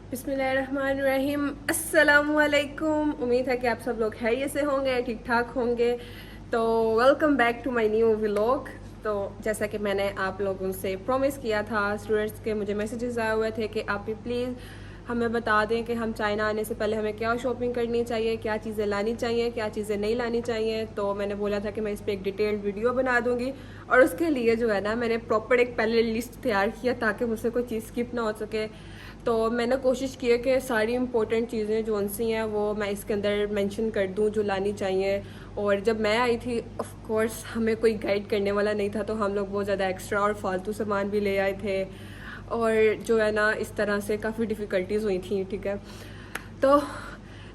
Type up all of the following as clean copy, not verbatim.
बिस्मिल्लाहिर्रहमानिर्रहीम। अस्सलामुअलैकुम। उम्मीद है कि आप सब लोग खैरियत से होंगे, ठीक ठाक होंगे। तो welcome back to my new vlog. तो जैसा कि मैंने आप लोगों से प्रॉमिस किया था, स्टूडेंट्स के मुझे मैसेजेस आए हुए थे कि आप भी प्लीज़ हमें बता दें कि हम चाइना आने से पहले हमें क्या शॉपिंग करनी चाहिए, क्या चीज़ें लानी चाहिए, क्या चीज़ें नहीं लानी चाहिए। तो मैंने बोला था कि मैं इस पर एक डिटेल्ड वीडियो बना दूँगी और उसके लिए जो है ना, मैंने प्रॉपर एक पहले लिस्ट तैयार किया ताकि मुझसे कोई चीज़ स्किप ना हो सके। तो मैंने कोशिश की है कि सारी इंपॉर्टेंट चीज़ें जो सी हैं वो मैं इसके अंदर मेंशन कर दूं जो लानी चाहिए। और जब मैं आई थी ऑफ कोर्स हमें कोई गाइड करने वाला नहीं था, तो हम लोग बहुत ज़्यादा एक्स्ट्रा और फालतू सामान भी ले आए थे और जो है ना इस तरह से काफ़ी डिफ़िकल्टीज़ हुई थी। ठीक है, तो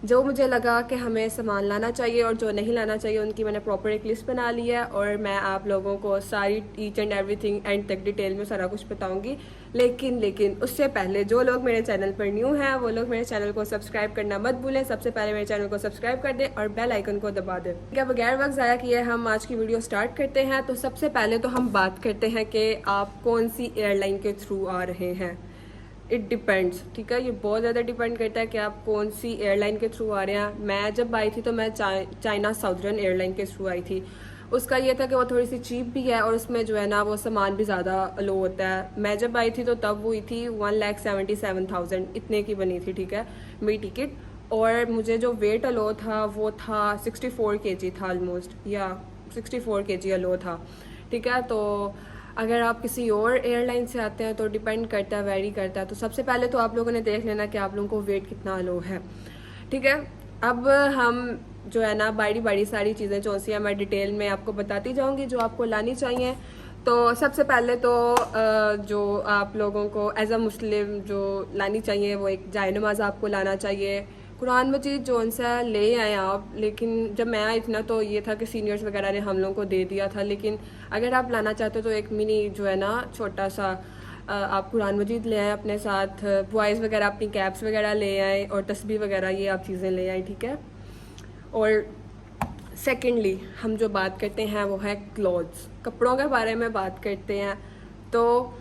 जो मुझे लगा कि हमें सामान लाना चाहिए और जो नहीं लाना चाहिए उनकी मैंने प्रॉपर एक लिस्ट बना ली है और मैं आप लोगों को सारी ईच एंड एवरीथिंग एंड तक डिटेल में सारा कुछ बताऊंगी। लेकिन उससे पहले जो लोग मेरे चैनल पर न्यू हैं वो लोग मेरे चैनल को सब्सक्राइब करना मत भूलें। सबसे पहले मेरे चैनल को सब्सक्राइब कर दें और बेल आइकन को दबा दें। क्या बगैर वक्त ज़ाया किए हम आज की वीडियो स्टार्ट करते हैं। तो सबसे पहले तो हम बात करते हैं कि आप कौन सी एयरलाइन के थ्रू आ रहे हैं। इट डिपेंड्स, ठीक है, ये बहुत ज़्यादा डिपेंड करता है कि आप कौन सी एयरलाइन के थ्रू आ रहे हैं। मैं जब आई थी तो मैं चाइना साउदर्न एयरलाइन के थ्रू आई थी। उसका ये था कि वो थोड़ी सी चीप भी है और उसमें जो है ना वो सामान भी ज़्यादा लो होता है। मैं जब आई थी तो तब हुई थी 1,77,000 इतने की बनी थी, ठीक है, मेरी टिकट। और मुझे जो वेट अलो था वो था 64 kg था ऑलमोस्ट, या 64 kg अलो था। ठीक है, तो अगर आप किसी और एयरलाइन से आते हैं तो डिपेंड करता है, वेरी करता है। तो सबसे पहले तो आप लोगों ने देख लेना कि आप लोगों को वेट कितना लो है। ठीक है, अब हम जो है ना बारी बारी सारी चीज़ें जो सी हैं मैं डिटेल में आपको बताती जाऊंगी जो आपको लानी चाहिए। तो सबसे पहले तो जो आप लोगों को एज अ मुस्लिम जो लानी चाहिए वो एक जाए नमाज आपको लाना चाहिए। कुरान मजीद जो सा ले आए आप, लेकिन जब मैं आई थी ना तो ये था कि सीनियर्स वगैरह ने हम लोगों को दे दिया था। लेकिन अगर आप लाना चाहते हो तो एक मिनी जो है ना छोटा सा आप कुरान मजीद ले आए अपने साथ। बॉयज़ वगैरह अपनी कैप्स वगैरह ले आए और तस्बीह वगैरह ये आप चीज़ें ले आए, ठीक है। और सेकेंडली हम जो बात करते हैं वो है क्लॉथ्स, कपड़ों के बारे में बात करते हैं। तो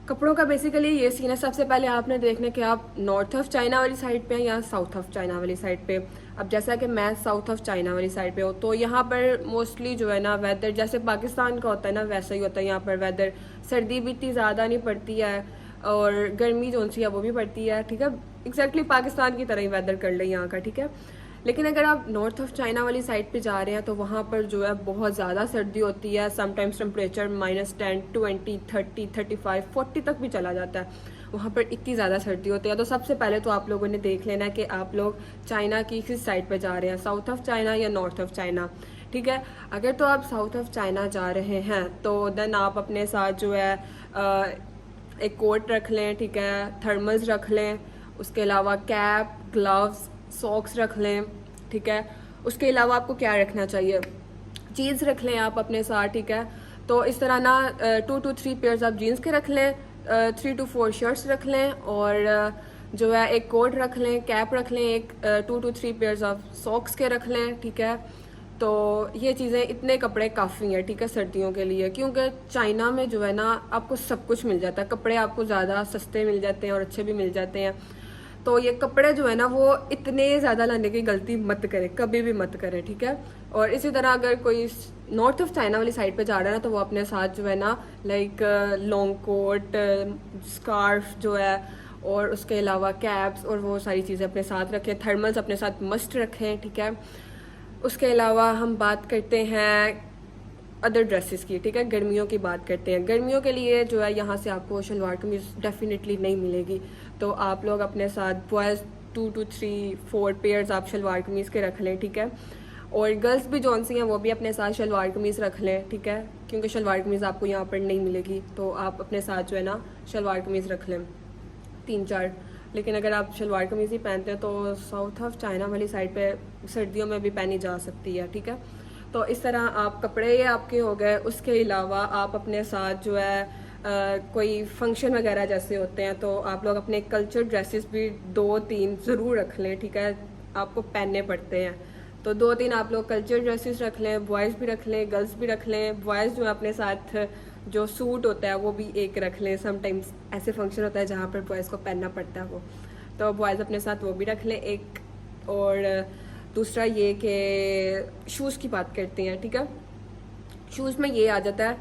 कपड़ों का बेसिकली ये सीन है, सबसे पहले आपने देखना कि आप नॉर्थ ऑफ चाइना वाली साइड पे हैं या साउथ ऑफ चाइना वाली साइड पे। अब जैसा कि मैं साउथ ऑफ चाइना वाली साइड पे हूँ तो यहाँ पर मोस्टली जो है ना वेदर जैसे पाकिस्तान का होता है ना वैसा ही होता है। यहाँ पर वेदर सर्दी भी इतनी ज़्यादा नहीं पड़ती है और गर्मी जो सी है वो भी पड़ती है, ठीक है, एग्जैक्टली पाकिस्तान की तरह ही वेदर कर ले यहाँ का, ठीक है। लेकिन अगर आप नॉर्थ ऑफ चाइना वाली साइड पे जा रहे हैं तो वहाँ पर जो है बहुत ज़्यादा सर्दी होती है। समटाइम्स टेम्परेचर -10, 20, 30, 35, 40 तक भी चला जाता है। वहाँ पर इतनी ज़्यादा सर्दी होती है। तो सबसे पहले तो आप लोगों ने देख लेना है कि आप लोग चाइना की किस साइड पे जा रहे हैं, साउथ ऑफ चाइना या नॉर्थ ऑफ चाइना, ठीक है। अगर तो आप साउथ ऑफ चाइना जा रहे हैं तो देन आप अपने साथ जो है एक कोट रख लें, ठीक है, थर्मल्स रख लें, उसके अलावा कैप, ग्लव्स, सॉक्स रख लें, ठीक है। उसके अलावा आपको क्या रखना चाहिए, जीन्स रख लें आप अपने साथ, ठीक है। तो इस तरह ना 2 to 3 पेयर्स आप जीन्स के रख लें, 3 to 4 शर्ट्स रख लें और जो है एक कोट रख लें, कैप रख लें, एक 2 to 3 पेयर्स ऑफ सॉक्स के रख लें, ठीक है। तो ये चीज़ें इतने कपड़े काफ़ी हैं, ठीक है, सर्दियों के लिए, क्योंकि चाइना में जो है ना आपको सब कुछ मिल जाता है। कपड़े आपको ज़्यादा सस्ते मिल जाते हैं और अच्छे भी मिल जाते हैं। तो ये कपड़े जो है ना वो इतने ज़्यादा लाने की गलती मत करें, कभी भी मत करें, ठीक है। और इसी तरह अगर कोई नॉर्थ ऑफ चाइना वाली साइड पे जा रहा है ना तो वो अपने साथ जो है ना लाइक लॉन्ग कोट, स्कार्फ जो है और उसके अलावा कैप्स और वो सारी चीज़ें अपने साथ रखें। थर्मल्स अपने साथ मस्ट रखें, ठीक है। उसके अलावा हम बात करते हैं अदर ड्रेसेस की, ठीक है, गर्मियों की बात करते हैं। गर्मियों के लिए जो है यहाँ से आपको शलवार कमीज डेफिनेटली नहीं मिलेगी। तो आप लोग अपने साथ बॉयज़ 2 to 3, 4 पेयर्स आप शलवार कमीज़ के रख लें, ठीक है। और गर्ल्स भी जौन सी हैं वो भी अपने साथ शलवार कमीज़ रख लें, ठीक है, क्योंकि शलवार कमीज़ आपको यहाँ पर नहीं मिलेगी। तो आप अपने साथ जो है ना शलवार कमीज़ रख लें 3-4। लेकिन अगर आप शलवार कमीज़ ही पहनते हैं तो साउथ ऑफ चाइना वाली साइड पे सर्दियों में भी पहनी जा सकती है, ठीक है। तो इस तरह आप कपड़े ये आपके हो गए। उसके अलावा आप अपने साथ जो है कोई फंक्शन वगैरह जैसे होते हैं तो आप लोग अपने कल्चर ड्रेसेस भी 2-3 ज़रूर रख लें, ठीक है, आपको पहनने पड़ते हैं। तो 2-3 आप लोग कल्चर ड्रेसेस रख लें, बॉयज़ भी रख लें, गर्ल्स भी रख लें। बॉयज़ जो है अपने साथ जो सूट होता है वो भी एक रख लें। समटाइम्स ऐसे फंक्शन होता है जहाँ पर बॉयज़ को पहनना पड़ता है वो। तो बॉयज़ अपने साथ वो भी रख लें एक। और दूसरा ये कि शूज़ की बात करते हैं, ठीक है। शूज़ में ये आ जाता है,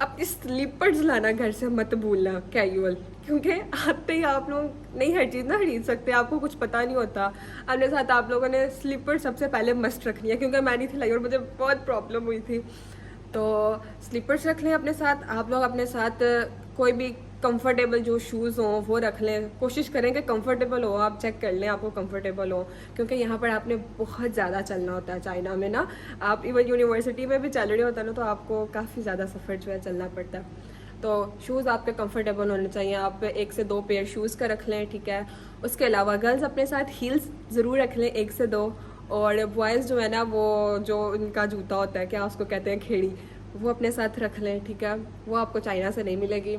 अपनी स्लीपर्स लाना घर से मत भूलना कैजुअल, क्योंकि आते ही आप लोग नहीं हर चीज़ ना खरीद सकते, आपको कुछ पता नहीं होता। अपने साथ आप लोगों ने स्लीपर सबसे पहले मस्ट रखनी है, क्योंकि मैं नहीं थी लाई और मुझे बहुत प्रॉब्लम हुई थी। तो स्लीपर्स रख लें अपने साथ। आप लोग अपने साथ कोई भी कंफर्टेबल जो शूज़ हों वो रख लें, कोशिश करें कि कंफर्टेबल हो, आप चेक कर लें आपको कंफर्टेबल हो, क्योंकि यहाँ पर आपने बहुत ज़्यादा चलना होता है चाइना में ना। आप इवन यूनिवर्सिटी में भी चल रहे होता है ना, तो आपको काफ़ी ज़्यादा सफ़र जो है चलना पड़ता है। तो शूज़ आपके कंफर्टेबल होने चाहिए, आप 1 से 2 पेयर शूज़ का रख लें, ठीक है। उसके अलावा गर्ल्स अपने साथ हील्स ज़रूर रख लें 1 से 2, और बॉयज़ जो है ना वो जो उनका जूता होता है, क्या उसको कहते हैं, खेड़ी, वो अपने साथ रख लें, ठीक है। वो आपको चाइना से नहीं मिलेगी।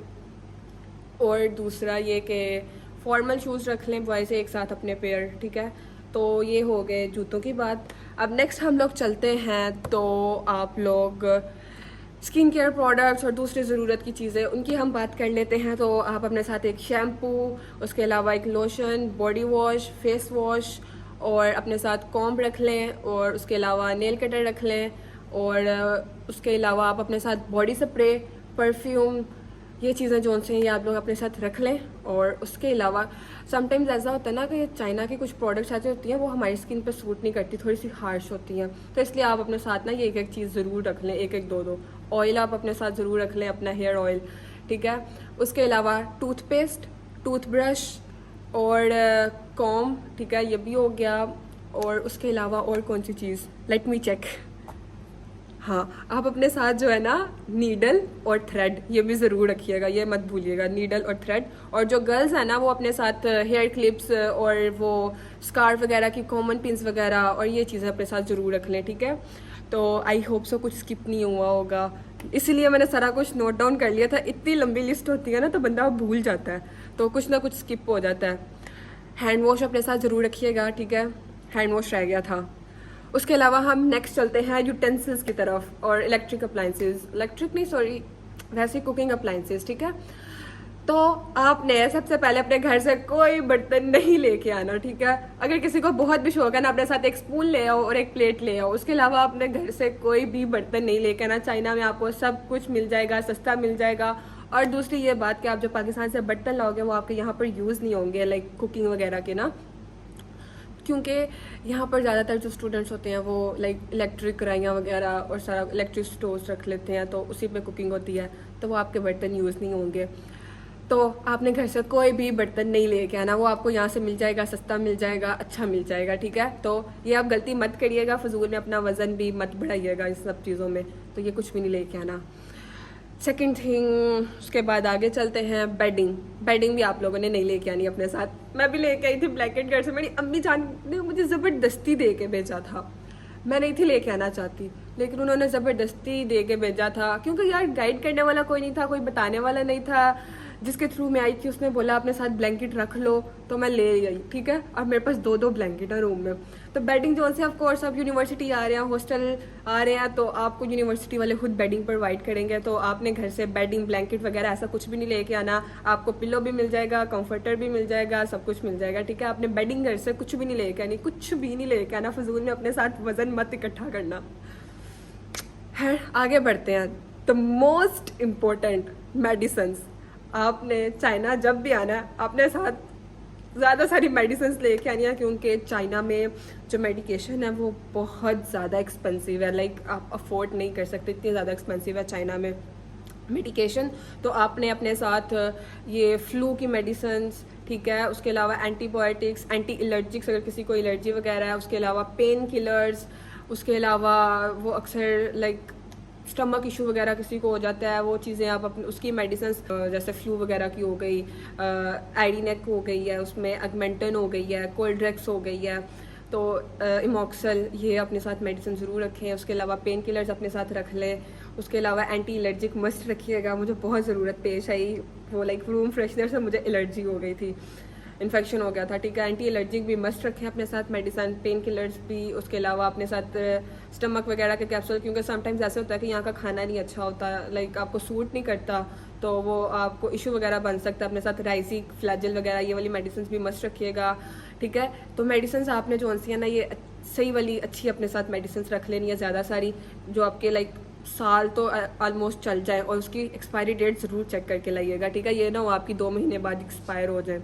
और दूसरा ये कि फॉर्मल शूज़ रख लें बॉयज़ से एक साथ अपने पेयर, ठीक है। तो ये हो गए जूतों की बात। अब नेक्स्ट हम लोग चलते हैं, तो आप लोग स्किन केयर प्रोडक्ट्स और दूसरी ज़रूरत की चीज़ें उनकी हम बात कर लेते हैं। तो आप अपने साथ एक शैम्पू, उसके अलावा एक lotion, body wash, face wash, और अपने साथ कॉम्ब रख लें, और उसके अलावा नेल कटर रख लें, और उसके अलावा आप अपने साथ बॉडी स्प्रे, परफ्यूम, ये चीज़ें जो उनसे ये आप लोग अपने साथ रख लें। और उसके अलावा समटाइम्स ऐसा होता है ना कि चाइना की कुछ प्रोडक्ट्स ऐसी होती हैं वो हमारी स्किन पे सूट नहीं करती, थोड़ी सी हार्श होती हैं, तो इसलिए आप अपने साथ ना ये एक एक चीज़ ज़रूर रख लें, एक एक दो दो। ऑयल आप अपने साथ ज़रूर रख लें, अपना हेयर ऑयल, ठीक है। उसके अलावा टूथपेस्ट, टूथब्रश और कॉम्ब, ठीक है, ये भी हो गया। और उसके अलावा और कौन सी चीज़, लेट मी चेक। हाँ, आप अपने साथ जो है ना नीडल और थ्रेड ये भी ज़रूर रखिएगा, ये मत भूलिएगा, नीडल और थ्रेड। और जो गर्ल्स हैं ना वो अपने साथ हेयर क्लिप्स और वो स्कार्फ वगैरह की कॉमन पिन्स वगैरह और ये चीज़ें अपने साथ ज़रूर रख लें, ठीक है। तो आई होप सो कुछ स्किप नहीं हुआ होगा, इसीलिए मैंने सारा कुछ नोट डाउन कर लिया था। इतनी लंबी लिस्ट होती है ना तो बंदा भूल जाता है, तो कुछ ना कुछ स्किप हो जाता है। हैंड वॉश अपने साथ ज़रूर रखिएगा, ठीक है, हैंड वॉश रह गया था। उसके अलावा हम नेक्स्ट चलते हैं यूटेंसिल्स की तरफ और इलेक्ट्रिक अप्लाइंसेस, इलेक्ट्रिक नहीं सॉरी, वैसे कुकिंग अप्लाइंसेस, ठीक है। तो आपने सबसे पहले अपने घर से कोई बर्तन नहीं लेके आना, ठीक है। अगर किसी को बहुत भी शौक है ना, अपने साथ एक स्पून ले आओ और एक प्लेट ले आओ। उसके अलावा अपने घर से कोई भी बर्तन नहीं लेके आना। चाइना में आपको सब कुछ मिल जाएगा, सस्ता मिल जाएगा। और दूसरी ये बात कि आप जो पाकिस्तान से बर्तन लाओगे वो आपके यहाँ पर यूज़ नहीं होंगे, लाइक कुकिंग वगैरह के ना, क्योंकि यहाँ पर ज़्यादातर जो स्टूडेंट्स होते हैं वो लाइक इलेक्ट्रिक कढ़ाइयाँ वगैरह और सारा इलेक्ट्रिक स्टोव्स रख लेते हैं, तो उसी पे कुकिंग होती है, तो वो आपके बर्तन यूज़ नहीं होंगे। तो आपने घर से कोई भी बर्तन नहीं लेके आना, वो आपको यहाँ से मिल जाएगा, सस्ता मिल जाएगा, अच्छा मिल जाएगा, ठीक है। तो ये आप गलती मत करिएगा, फजूल में अपना वज़न भी मत बढ़ाइएगा इस सब चीज़ों में, तो ये कुछ भी नहीं लेके आना। सेकंड थिंग, उसके बाद आगे चलते हैं बेडिंग। बेडिंग भी आप लोगों ने नहीं लेके आनी अपने साथ। मैं भी लेके आई थी ब्लैंकेट घर से, मेरी अम्मी जान ने मुझे ज़बरदस्ती दे के भेजा था। मैं नहीं थी लेके आना चाहती, लेकिन उन्होंने ज़बरदस्ती दे के भेजा था, क्योंकि यार गाइड करने वाला कोई नहीं था, कोई बताने वाला नहीं था। जिसके थ्रू मैं आई थी उसने बोला अपने साथ ब्लैंकेट रख लो, तो मैं ले गई, ठीक है। और मेरे पास 2-2 ब्लैंकेट है रूम में। तो बेडिंग जो से ऑफ कोर्स आप यूनिवर्सिटी आ रहे हैं, हॉस्टल आ रहे हैं, तो आपको यूनिवर्सिटी वाले खुद बेडिंग प्रोवाइड करेंगे, तो आपने घर से बेडिंग, ब्लैंकेट वगैरह ऐसा कुछ भी नहीं लेके आना। आपको पिलो भी मिल जाएगा, कंफर्टर भी मिल जाएगा, सब कुछ मिल जाएगा, ठीक है। आपने बेडिंग घर से कुछ भी नहीं लेके आनी, कुछ भी नहीं लेके आना, फजूल में अपने साथ वजन मत इकट्ठा करना है। आगे बढ़ते हैं, द मोस्ट इम्पोर्टेंट मेडिसिन्स। आपने चाइना जब भी आना है अपने साथ ज़्यादा सारी मेडिसिन्स लेके आनी है, क्योंकि चाइना में जो मेडिकेशन है वो बहुत ज़्यादा एक्सपेंसिव है, लाइक आप अफोर्ड नहीं कर सकते, इतनी ज़्यादा एक्सपेंसिव है चाइना में मेडिकेशन। तो आपने अपने साथ ये फ्लू की मेडिसिन्स, ठीक है, उसके अलावा एंटीबायोटिक्स, एंटी एलर्जिक्स अगर किसी को एलर्जी वगैरह है, उसके अलावा पेन किलर्स, उसके अलावा वो अक्सर लाइक स्टमक इशू वगैरह किसी को हो जाता है, वो चीज़ें आप अपनी उसकी मेडिसिन, जैसे फ्लू वगैरह की हो गई, आइडिनेक हो गई है, उसमें अगमेंटन हो गई है, कोल्ड्रेक्स हो गई है, तो इमोक्सल, ये अपने साथ मेडिसिन ज़रूर रखें। उसके अलावा पेन किलर्स अपने साथ रख लें। उसके अलावा एंटी एलर्जिक मस्ट रखिएगा, मुझे बहुत ज़रूरत पेश आई, वो लाइक रूम फ्रेशनर से मुझे एलर्जी हो गई थी, इन्फेक्शन हो गया था, ठीक है। एंटी एलर्जिक भी मस्ट रखें अपने साथ मेडिसिन, पेन किलर्स भी। उसके अलावा अपने साथ स्टमक वगैरह के कैप्सूल, क्योंकि समटाइम्स ऐसे होता है कि यहाँ का खाना नहीं अच्छा होता, लाइक आपको सूट नहीं करता, तो वो आपको इशू वगैरह बन सकता है अपने साथ। राइसिक फ्लैजल वगैरह ये वाली मेडिसिन भी मस्ट रखिएगा, ठीक है। तो मेडिसिन आपने जो सी है ना, ये सही वाली अच्छी अपने साथ मेडिसिन रख लेनी है ज़्यादा सारी, जो आपके लाइक साल तो ऑलमोस्ट चल जाए, और उसकी एक्सपायरी डेट ज़रूर चेक करके लाइएगा, ठीक है। ये ना वो आपकी 2 महीने बाद एक्सपायर हो जाए।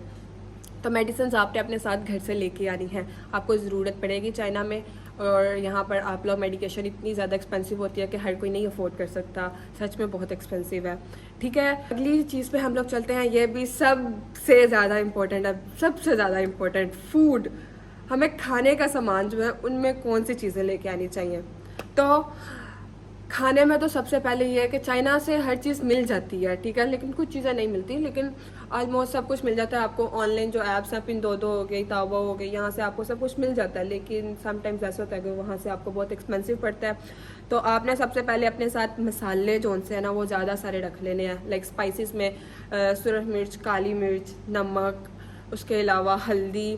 तो मेडिसिन आपने अपने साथ घर से लेके आनी है, आपको ज़रूरत पड़ेगी चाइना में। और यहाँ पर आप लोग मेडिकेशन इतनी ज़्यादा एक्सपेंसिव होती है कि हर कोई नहीं अफोर्ड कर सकता, सच में बहुत एक्सपेंसिव है, ठीक है। अगली चीज़ पे हम लोग चलते हैं, ये भी सबसे ज़्यादा इम्पोर्टेंट है, सबसे ज़्यादा इम्पोर्टेंट फूड। हमें खाने का सामान जो है उनमें कौन सी चीज़ें लेके आनी चाहिए। तो खाने में तो सबसे पहले ये है कि चाइना से हर चीज़ मिल जाती है, ठीक है, लेकिन कुछ चीज़ें नहीं मिलती, लेकिन ऑलमोस्ट सब कुछ मिल जाता है आपको। ऑनलाइन जो ऐप्स हैं, पिंडोडो हो गई, ताओबा हो गई, यहाँ से आपको सब कुछ मिल जाता है, लेकिन समटाइम्स ऐसा होता है कि वहाँ से आपको बहुत एक्सपेंसिव पड़ता है। तो आपने सबसे पहले अपने साथ मसाले जो उनसे है ना वो ज़्यादा सारे रख लेने हैं, लाइक स्पाइसेस में सुरख मिर्च, काली मिर्च, नमक, उसके अलावा हल्दी,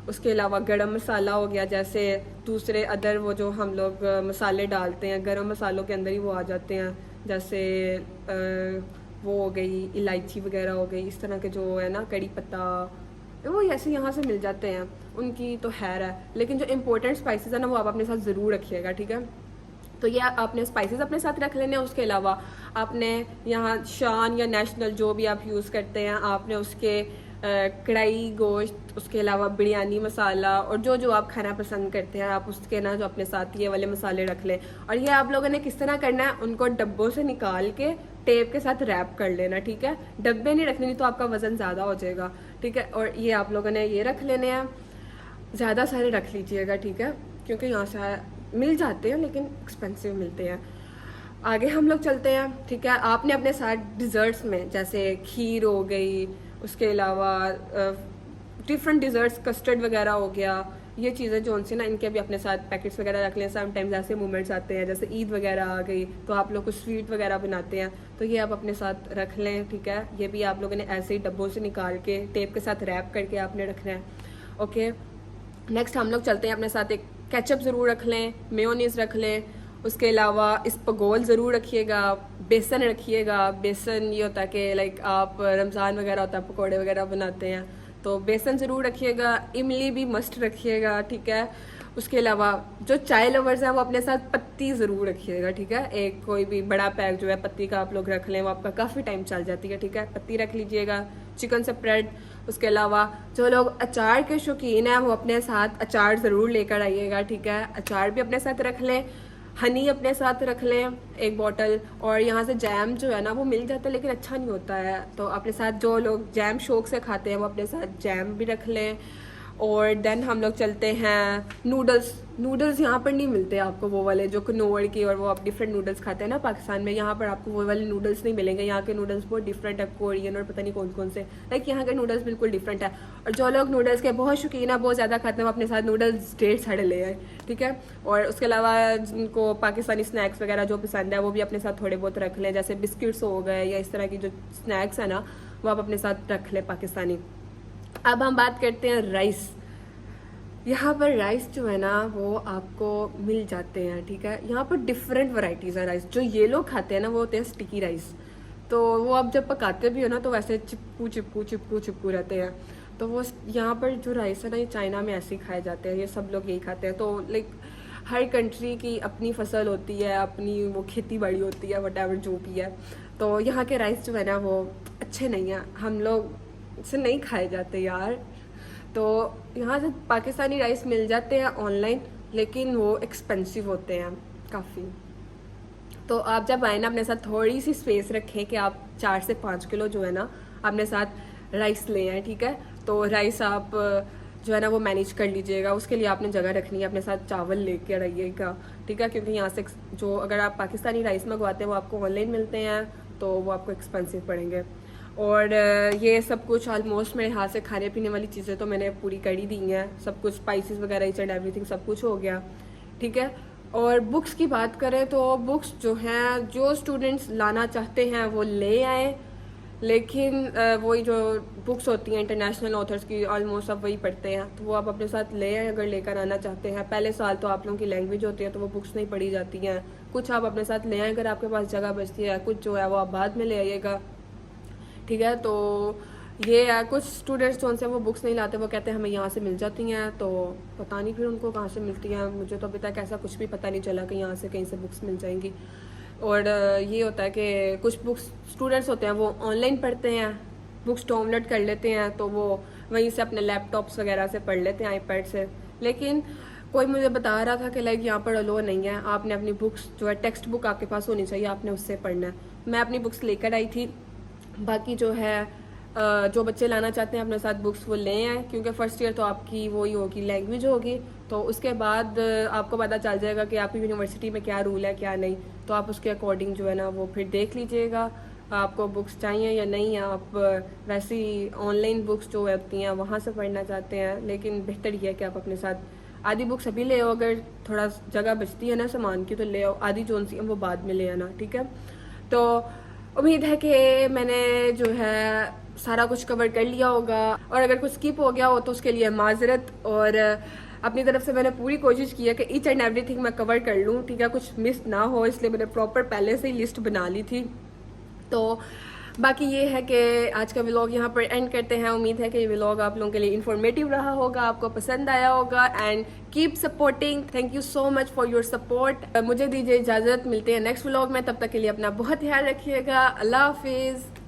उसके अलावा गरम मसाला हो गया, जैसे दूसरे अदर वो जो हम लोग मसाले डालते हैं गरम मसालों के अंदर ही वो आ जाते हैं, जैसे वो हो गई इलायची वगैरह हो गई, इस तरह के जो है ना, कड़ी पत्ता, वो ऐसे यहाँ से मिल जाते हैं, उनकी तो खैर है। लेकिन जो इम्पोर्टेंट स्पाइसेस है ना वो आप अपने साथ ज़रूर रखिएगा, ठीक है। तो ये आपने स्पाइसेस अपने साथ रख लेने हैं। उसके अलावा आपने यहाँ शान या नेशनल जो भी आप यूज़ करते हैं, आपने उसके कढ़ाई गोश्त, उसके अलावा बिरयानी मसाला और जो जो आप खाना पसंद करते हैं आप उसके ना जो अपने साथ ये वाले मसाले रख लें। और ये आप लोगों ने किस तरह करना है, उनको डब्बों से निकाल के टेप के साथ रैप कर लेना, ठीक है। डब्बे नहीं रखने, नहीं तो आपका वज़न ज़्यादा हो जाएगा, ठीक है। और ये आप लोगों ने ये रख लेने हैं, ज़्यादा सारे रख लीजिएगा, ठीक है, क्योंकि यहाँ से मिल जाते हैं लेकिन एक्सपेंसिव मिलते हैं। आगे हम लोग चलते हैं, ठीक है। आपने अपने साथ डिज़र्ट्स में जैसे खीर हो गई, उसके अलावा डिफरेंट डिज़र्ट्स, कस्टर्ड वगैरह हो गया, ये चीज़ें जो उनसे ना इनके भी अपने साथ पैकेट्स वगैरह रख लें। समटाइम्स ऐसे मोमेंट्स आते हैं जैसे ईद वगैरह आ गई तो आप लोग कुछ स्वीट वगैरह बनाते हैं, तो ये आप अपने साथ रख लें, ठीक है। ये भी आप लोगों ने ऐसे ही डब्बों से निकाल के टेप के साथ रैप करके आपने रखना है, ओके। नेक्स्ट हम लोग चलते हैं, अपने साथ एक केचप ज़रूर रख लें, मेयोनीज़ रख लें, उसके अलावा इसबगोल ज़रूर रखिएगा, बेसन रखिएगा। बेसन ये होता है कि लाइक आप रमज़ान वगैरह होता है पकौड़े वगैरह बनाते हैं तो बेसन ज़रूर रखिएगा। इमली भी मस्ट रखिएगा, ठीक है। उसके अलावा जो चाय लवर्स हैं वो अपने साथ पत्ती ज़रूर रखिएगा, ठीक है। एक कोई भी बड़ा पैक जो है पत्ती का आप लोग रख लें, वो आपका काफ़ी टाइम चल जाती है, ठीक है। पत्ती रख लीजिएगा, चिकन स्प्रेड। उसके अलावा जो लोग अचार के शौकीन हैं वो अपने साथ अचार ज़रूर लेकर आइएगा, ठीक है। अचार भी अपने साथ रख लें, हनी अपने साथ रख लें 1 बॉटल। और यहाँ से जैम जो है ना वो मिल जाता है लेकिन अच्छा नहीं होता है, तो अपने साथ जो लोग जैम शौक से खाते हैं वो अपने साथ जैम भी रख लें। और देन हम लोग चलते हैं नूडल्स यहाँ पर नहीं मिलते आपको वो वाले जो कनौड़ की, और वो आप डिफरेंट नूडल्स खाते हैं ना पाकिस्तान में, यहाँ पर आपको वो वाले नूडल्स नहीं मिलेंगे। यहाँ के नूडल्स बहुत डिफरेंट है, कोरियन और पता नहीं कौन कौन से, लाइक यहाँ के नूडल्स बिल्कुल डिफरेंट है। और जो लोग नूडल्स के बहुत शौकीन है, बहुत ज़्यादा खाते हैं, वो अपने साथ नूडल्स 1.5 साढ़े ले आए, ठीक है। और उसके अलावा जिनको पाकिस्तानी स्नैक्स वगैरह जो पसंद है वो भी अपने साथ थोड़े बहुत रख लें, जैसे बिस्किट्स हो गए या इस तरह की जो स्नैक्स है ना वो आप अपने साथ रख लें पाकिस्तानी। अब हम बात करते हैं राइस। यहाँ पर राइस जो है ना वो आपको मिल जाते हैं, ठीक है। यहाँ पर डिफरेंट वैरायटीज़ है राइस। जो ये लोग खाते हैं ना वो होते हैं स्टिकी राइस, तो वो आप जब पकाते भी हो ना तो वैसे चिपकू चिपकू चिपकू चिपकू रहते हैं। तो वो यहाँ पर जो राइस है ना ये चाइना में ऐसे ही खाए जाते हैं, ये सब लोग यही खाते हैं। तो लाइक हर कंट्री की अपनी फसल होती है, अपनी वो खेती बाड़ी होती है, वटेवर जो भी है। तो यहाँ के राइस जो है ना वो अच्छे नहीं हैं, हम लोग से नहीं खाए जाते यार। तो यहाँ से पाकिस्तानी राइस मिल जाते हैं ऑनलाइन, लेकिन वो एक्सपेंसिव होते हैं काफ़ी। तो आप जब आए ना अपने साथ थोड़ी सी स्पेस रखें कि आप 4 से 5 किलो जो है ना अपने साथ राइस ले आए, ठीक है। तो राइस आप जो है ना वो मैनेज कर लीजिएगा, उसके लिए आपने जगह रखनी है, अपने साथ चावल लेके आइएगा, ठीक है। क्योंकि यहाँ से जो अगर आप पाकिस्तानी राइस मंगवाते हैं वो आपको ऑनलाइन मिलते हैं तो वो आपको एक्सपेंसिव पड़ेंगे। और ये सब कुछ ऑलमोस्ट मेरे हाथ से खाने पीने वाली चीज़ें तो मैंने पूरी कर ही दी हैं, सब कुछ स्पाइसेस वगैरह ईच एंड एवरीथिंग सब कुछ हो गया, ठीक है। और बुक्स की बात करें तो बुक्स जो हैं जो स्टूडेंट्स लाना चाहते हैं वो ले आएँ, लेकिन वही जो बुक्स होती हैं इंटरनेशनल ऑथर्स की ऑलमोस्ट सब वही पढ़ते हैं, तो वो आप अपने साथ ले आए अगर लेकर आना चाहते हैं। पहले साल तो आप लोगों की लैंग्वेज होती है तो वो बुक्स नहीं पढ़ी जाती हैं, कुछ आप अपने साथ ले आए अगर आपके पास जगह बचती है, कुछ जो है वो आप बाद में ले आइएगा, ठीक है। तो ये है, कुछ स्टूडेंट्स जो उनसे वो बुक्स नहीं लाते, वो कहते हैं हमें यहाँ से मिल जाती हैं, तो पता नहीं फिर उनको कहाँ से मिलती हैं। मुझे तो अभी तक ऐसा कुछ भी पता नहीं चला कि यहाँ से कहीं से बुक्स मिल जाएंगी। और ये होता है कि कुछ बुक्स स्टूडेंट्स होते हैं वो ऑनलाइन पढ़ते हैं, बुक्स डाउनलोड कर लेते हैं, तो वो वहीं से अपने लैपटॉप्स वगैरह से पढ़ लेते हैं, आईपैड से। लेकिन कोई मुझे बता रहा था कि लाइक यहाँ पर अलो नहीं है, आपने अपनी बुक्स जो है टेक्स्ट बुक आपके पास होनी चाहिए, आपने उससे पढ़ना है। मैं अपनी बुक्स लेकर आई थी। बाकी जो है जो बच्चे लाना चाहते हैं अपने साथ बुक्स वो लें हैं, क्योंकि फ़र्स्ट ईयर तो आपकी वही होगी, लैंग्वेज होगी। तो उसके बाद आपको पता चल जाएगा कि आपकी यूनिवर्सिटी में क्या रूल है क्या नहीं, तो आप उसके अकॉर्डिंग जो है ना वो फिर देख लीजिएगा आपको बुक्स चाहिए या नहीं। आप वैसी ऑनलाइन बुक्स जो होती हैं वहाँ से पढ़ना चाहते हैं, लेकिन बेहतर ये है कि आप अपने साथ आधी बुक्स अभी ले आओ, अगर थोड़ा जगह बचती है ना सामान की तो ले आओ, आधी जो सी वो बाद में ले आना, ठीक है। तो उम्मीद है कि मैंने जो है सारा कुछ कवर कर लिया होगा, और अगर कुछ स्किप हो गया हो तो उसके लिए माजरत। और अपनी तरफ से मैंने पूरी कोशिश की है कि ईच एंड एवरीथिंग मैं कवर कर लूँ, ठीक है, कुछ मिस ना हो, इसलिए मैंने प्रॉपर पहले से ही लिस्ट बना ली थी। तो बाकी ये है कि आज का व्लॉग यहाँ पर एंड करते हैं। उम्मीद है कि ये व्लॉग आप लोगों के लिए इन्फॉर्मेटिव रहा होगा, आपको पसंद आया होगा। And keep supporting, thank you so much for your support. मुझे दीजिए इजाज़त, मिलते हैं नेक्स्ट व्लॉग में, तब तक के लिए अपना बहुत ख्याल रखिएगा। अल्लाह हाफिज़।